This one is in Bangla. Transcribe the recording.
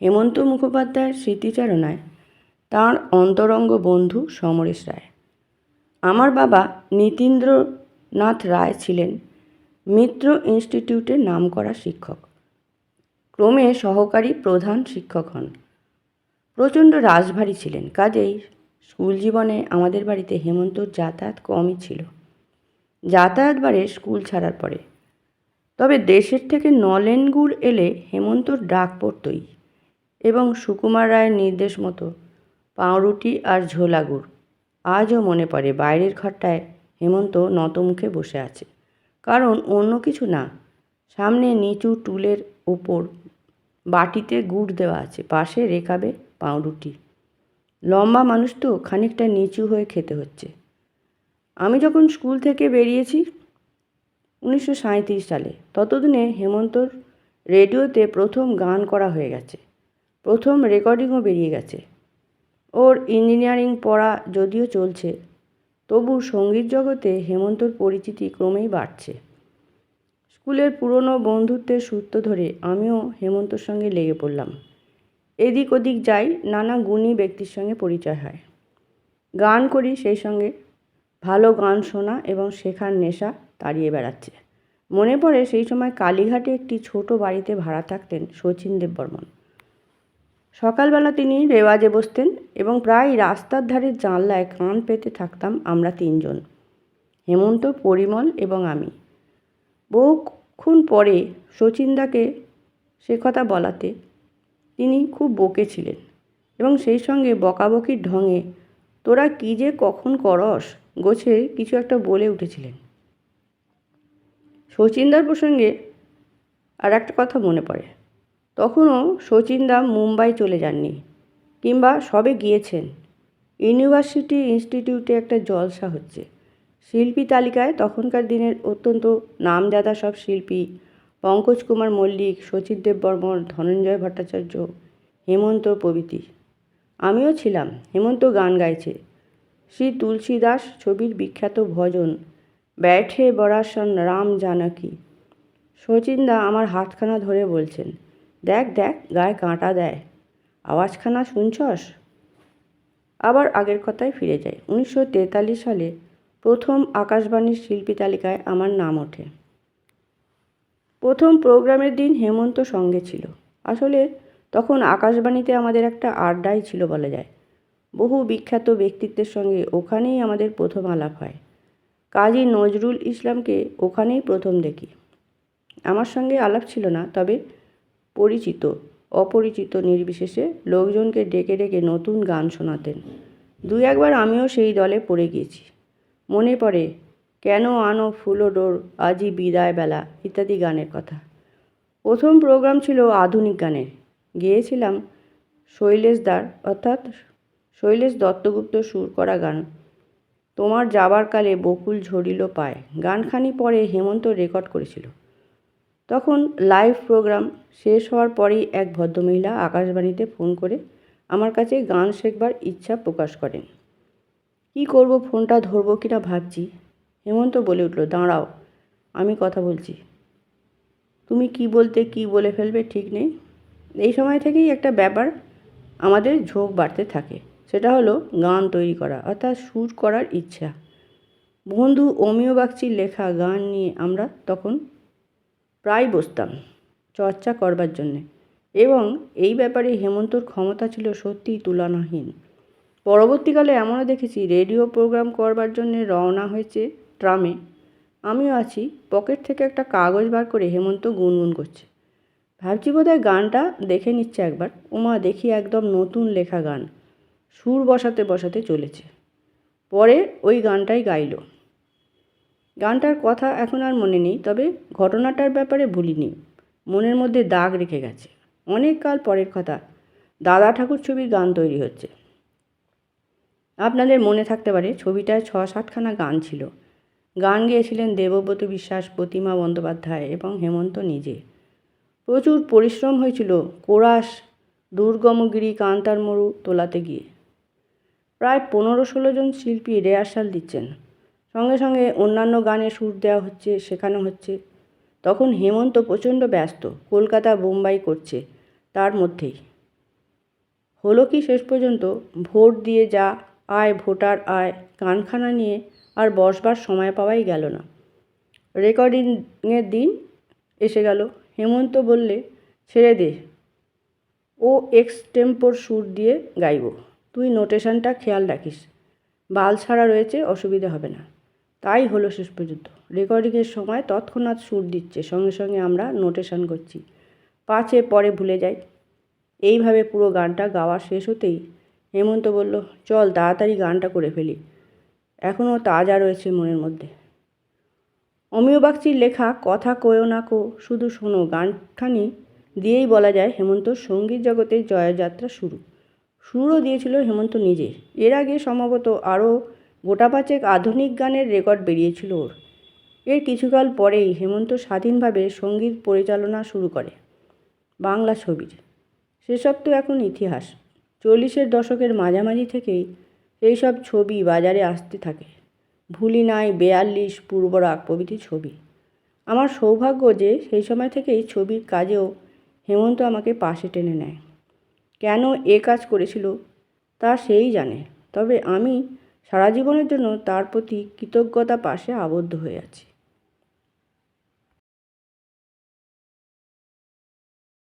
হেমন্ত মুখোপাধ্যায়ের স্মৃতিচারণায় তাঁর অন্তরঙ্গ বন্ধু সমরেশ রায়। আমার বাবা নীতীন্দ্রনাথ রায় ছিলেন মিত্র ইনস্টিটিউটের নামকরা শিক্ষক, ক্রমে সহকারী প্রধান শিক্ষক হন। প্রচণ্ড রাশভারী ছিলেন, কাজেই স্কুল জীবনে আমাদের বাড়িতে হেমন্তর যাতায়াত কমই ছিল। যাতায়াত বাড়ে স্কুল ছাড়ার পরে, তবে দেশের থেকে নলেন গুড় এলে হেমন্তর ডাক পড়তই, এবং সুকুমার রায়ের নির্দেশ মতো পাউরুটি আর ঝোলা গুড়। আজও মনে পড়ে বাইরের ঘরটায় হেমন্ত নতমুখে বসে আছে, কারণ অন্য কিছু না, সামনে নিচু টুলের ওপর বাটিতে গুড় দেওয়া আছে, পাশে রেখাবে পাউরুটি। লম্বা মানুষ তো খানিকটা নিচু হয়ে খেতে হচ্ছে। আমি যখন স্কুল থেকে বেরিয়েছি 1937 সালে, ততদিনে হেমন্তর রেডিওতে প্রথম গান করা হয়ে গেছে, প্রথম রেকর্ডিংও বেরিয়ে গেছে। ওর ইঞ্জিনিয়ারিং পড়া যদিও চলছে, তবু সঙ্গীত জগতে হেমন্তর পরিচিতি ক্রমেই বাড়ছে। স্কুলের পুরনো বন্ধুত্বের সূত্র ধরে আমিও হেমন্তর সঙ্গে লেগে পড়লাম। এদিক ওদিক যাই, নানা গুণী ব্যক্তির সঙ্গে পরিচয় হয়। গান করি, সেই সঙ্গে ভালো গান শোনা এবং শেখার নেশা তাড়িয়ে বেড়াচ্ছে। মনে পড়ে সেই সময় কালীঘাটে একটি ছোট বাড়িতে ভাড়া থাকতেন শচীন দেববর্মন। সকালবেলা তিনি রেওয়াজে বসতেন এবং প্রায় রাস্তার ধারে জানলায় কান পেতে থাকতাম আমরা তিনজন, হেমন্ত, পরিমল এবং আমি। বহুক্ষণ পরে শচীনদাকে সে কথা বলাতে তিনি খুব বকেছিলেন এবং সেই সঙ্গে বকাবকির ঢঙে তোরা কী যে কখন করস গোছে কিছু একটা বলে উঠেছিলেন। শচীনদার প্রসঙ্গে আর একটা কথা মনে পড়ে, তখনও শচীনদা মুম্বাই চলে যাননি, কিংবা সবে গিয়েছেন। ইউনিভার্সিটি ইনস্টিটিউটে একটা জলসা হচ্ছে। শিল্পী তালিকায় তখনকার দিনের অত্যন্ত নামজাদা সব শিল্পী, পঙ্কজ কুমার মল্লিক, শচীন দেববর্মন, ধনঞ্জয় ভট্টাচার্য, হেমন্ত প্রভৃতি। আমিও ছিলাম। হেমন্ত গান গাইছে শ্রী তুলসী দাস ছবির বিখ্যাত ভজন ব্যাঠে বরাসন রাম জানকী। শচীনদা আমার হাতখানা ধরে বলছেন, দেখ দেখ, গায়ে কাঁটা দেয়, আওয়াজখানা শুনছস? আবার আগের কথায় ফিরে যাই। 1943 সালে প্রথম আকাশবাণীর শিল্পী তালিকায় আমার নাম ওঠে। প্রথম প্রোগ্রামের দিন হেমন্ত সঙ্গে ছিল। আসলে তখন আকাশবাণীতে আমাদের একটা আড্ডাই ছিল বলা যায়। বহু বিখ্যাত ব্যক্তিত্বের সঙ্গে ওখানেই আমাদের প্রথম আলাপ হয়। কাজী নজরুল ইসলামকে ওখানেই প্রথম দেখি। আমার সঙ্গে আলাপ ছিল না, তবে পরিচিত অপরিচিত নির্বিশেষে লোকজনকে ডেকে ডেকে নতুন গান শোনাতেন। দুই একবার আমিও সেই দলে পড়ে গিয়েছি। মনে পড়ে কেন আনো ফুলো ডোর আজি বিদায় বেলা ইত্যাদি গানের কথা। প্রথম প্রোগ্রাম ছিল আধুনিক গানের। গেয়েছিলাম শৈলেশদার অর্থাৎ শৈলেশ দত্তগুপ্ত সুর করা গান তোমার যাবার কালে বকুল ঝরিল পায়। গানখানি পরে হেমন্ত রেকর্ড করেছিল। তখন লাইভ প্রোগ্রাম শেষ হওয়ার পরেই এক ভদ্রমহিলা আকাশবাণীতে ফোন করে আমার কাছে গান শেখবার ইচ্ছা প্রকাশ করেন। কি করব, ফোনটা ধরবো কিনা ভাবছি। হেমন্ত বলে উঠল, দাঁড়াও, আমি কথা বলছি। তুমি কি বলতে কি বলে ফেলবে ঠিক নেই। এই সময় থেকেই একটা ব্যাপার আমাদের ঝোঁক বাড়তে থাকে, সেটা হলো গান তৈরি করা অর্থাৎ সুর করার ইচ্ছা। বন্ধু অমিয় বাগচির লেখা গান নিয়ে আমরা তখন প্রায় বসতাম চর্চা করবার জন্যে, এবং এই ব্যাপারে হেমন্তর ক্ষমতা ছিল সত্যিই তুলনাহীন। পরবর্তীকালে এমনও দেখেছি রেডিও প্রোগ্রাম করবার জন্যে রওনা হয়েছে ট্রামে, আমিও আছি, পকেট থেকে একটা কাগজ বার করে হেমন্ত গুনগুন করছে। ভাবছি বোধহয় গানটা দেখে নিচ্ছে একবার। ওমা, দেখি একদম নতুন লেখা গান, সুর বসাতে বসাতে চলেছে। পরে ওই গানটাই গাইল। গানটার কথা এখন আর মনে নেই, তবে ঘটনাটার ব্যাপারে ভুলিনি, মনের মধ্যে দাগ রেখে গেছে। অনেক কাল পরের কথা, দাদা ঠাকুর ছবির গান তৈরি হচ্ছে। আপনাদের মনে থাকতে পারে ছবিটায় 6-7খানা গান ছিল। গান গেয়েছিলেন দেবব্রত বিশ্বাস, প্রতিমা বন্দ্যোপাধ্যায় এবং হেমন্ত নিজে। প্রচুর পরিশ্রম হয়েছিল কোরাস দুর্গমগিরি কান্তার মরু তোলাতে গিয়ে। প্রায় 15-16 জন শিল্পী রিহার্সাল দিচ্ছেন, সঙ্গে সঙ্গে অন্যান্য গানে সুর দেওয়া হচ্ছে, শেখানো হচ্ছে। তখন হেমন্ত প্রচণ্ড ব্যস্ত, কলকাতা বোম্বাই করছে তার মধ্যেই। হলো কি শেষ পর্যন্ত ভোট দিয়ে যা আয় ভোটার আয় কানখানা নিয়ে আর বসবার সময় পাওয়াই গেল না। রেকর্ডিংয়ের দিন এসে গেল। হেমন্ত বললে, ছেড়ে দে, ও এক্সটেম্পোর সুর দিয়ে গাইব, তুই নোটেশনটা খেয়াল রাখিস, বাল ছাড়া রয়েছে, অসুবিধা হবে না। তাই হলো শেষ পর্যন্ত। রেকর্ডিংয়ের সময় তৎক্ষণাৎ সুর দিচ্ছে, সঙ্গে সঙ্গে আমরা নোটেশন করছি, পাছে পরে ভুলে যাই। এইভাবে পুরো গানটা গাওয়া শেষ হতেই হেমন্ত বলল, চল তাড়াতাড়ি গানটা করে ফেলি, এখনও তাজা রয়েছে মনের মধ্যে। অমিয় বাগচির লেখা কথা কয়েও না কো শুধু শোনো গানখানি দিয়েই বলা যায় হেমন্তর সঙ্গীত জগতের জয়যাত্রা শুরু। সুরও দিয়েছিল হেমন্ত নিজে। এর আগে সম্ভবত আরও গোটা পাঁচেক আধুনিক গানের রেকর্ড বেরিয়েছিল ওর। এর কিছুকাল পরেই হেমন্ত স্বাধীনভাবে সঙ্গীত পরিচালনা শুরু করে বাংলা ছবির। সেসব তো এখন ইতিহাস। 40-এর দশকের মাঝামাঝি থেকেই এই সব ছবি বাজারে আসতে থাকে। ভুলি নাই, 42, পূর্বরাগ প্রভৃতি ছবি। আমার সৌভাগ্য যে সেই সময় থেকেই ছবির কাজেও হেমন্ত আমাকে পাশে টেনে নেয়। কেন এ কাজ করেছিল তা সেই জানে, তবে আমি সারা জীবনের জন্য তার প্রতি কৃতজ্ঞতা পাশে আবদ্ধ হয়ে আছি।